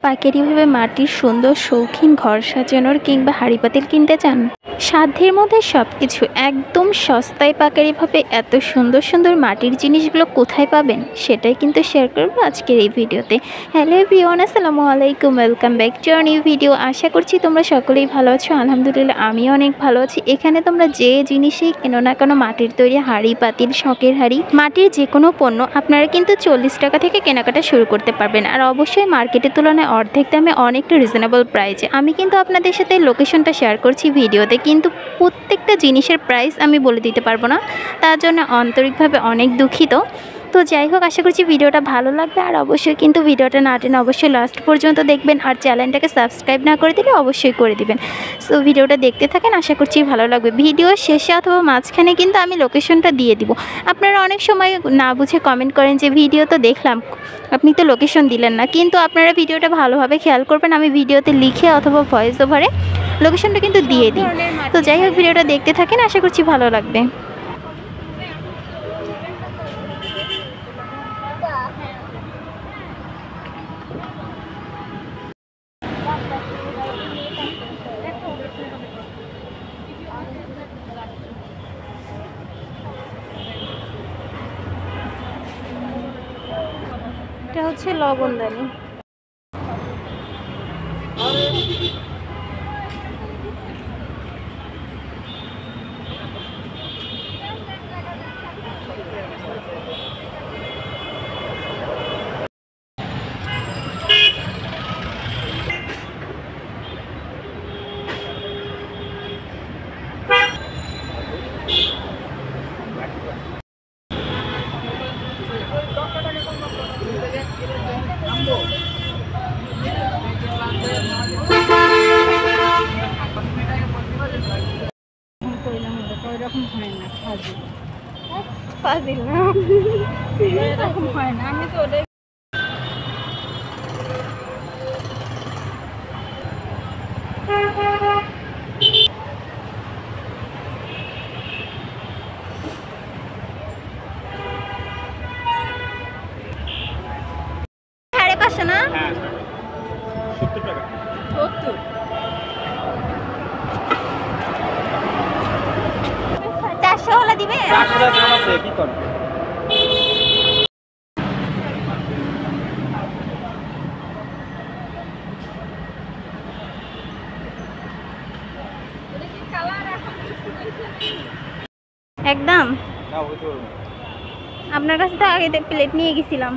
পাইকারিভাবে মাটির সুন্দর শৌখিন ঘর সাজানোর কিংবা হাঁড়ি পাতিল কিনতে চান? সাধ্যের মধ্যে সব কিছু একদম সস্তায় পাইকারিভাবে এত সুন্দর সুন্দর মাটির জিনিসগুলো কোথায় পাবেন সেটাই কিন্তু শেয়ার করবো আজকের এই ভিডিওতে। হ্যালো এভরিওয়ান, আসসালামু আলাইকুম, welcome back to our new video. আশা করছি তোমরা সকলেই ভালো আছো। আলহামদুলিল্লাহ আমিও অনেক ভালো আছি। এখানে তোমরা যে জিনিসই কেনো না কেন, মাটির তৈরি হাঁড়ি পাতিল, শখের হাঁড়ি, মাটির যে কোনো পণ্য আপনারা কিন্তু 40 টাকা থেকে কেনাকাটা শুরু করতে পারবেন। আর অবশ্যই মার্কেটের তুলনায় অর্ধেক দামে অনেকটা রিজনেবল প্রাইসে। আমি কিন্তু আপনাদের সাথে লোকেশনটা শেয়ার করছি ভিডিওতে, কিন্তু প্রত্যেকটা জিনিসের প্রাইস আমি বলে দিতে পারবো না, তার জন্য আন্তরিকভাবে অনেক দুঃখিত। তো যাই হোক, আশা করছি ভিডিওটা ভালো লাগবে। আর অবশ্যই কিন্তু ভিডিওটা না টেনে অবশ্যই লাস্ট পর্যন্ত দেখবেন। আর চ্যানেলটাকে সাবস্ক্রাইব না করে দিলে অবশ্যই করে দিবেন। সো ভিডিওটা দেখতে থাকেন, আশা করছি ভালো লাগবে। ভিডিও শেষে অথবা মাঝখানে কিন্তু আমি লোকেশনটা দিয়ে দিব। আপনারা অনেক সময় না বুঝে কমেন্ট করেন যে ভিডিও তো দেখলাম, আপনি তো লোকেশন দিলেন না। কিন্তু আপনারা ভিডিওটা ভালোভাবে খেয়াল করবেন, আমি ভিডিওতে লিখে অথবা ভয়েস ওভারে লোকেশনটা কিন্তু দিয়ে দিই। তো যাই হোক, ভিডিওটা দেখতে থাকেন, আশা করছি ভালো লাগবে। এটা হচ্ছে লবণদানি। ফাজিল না, এরকম হয় না। আমি তো সাড়ে 500 না, 70 টাকা। 70 400 হলে দিবে। 400 টাকা আছে কি করব? একদম আপনার কাছে তো আগে প্লেট নিয়ে গেছিলাম।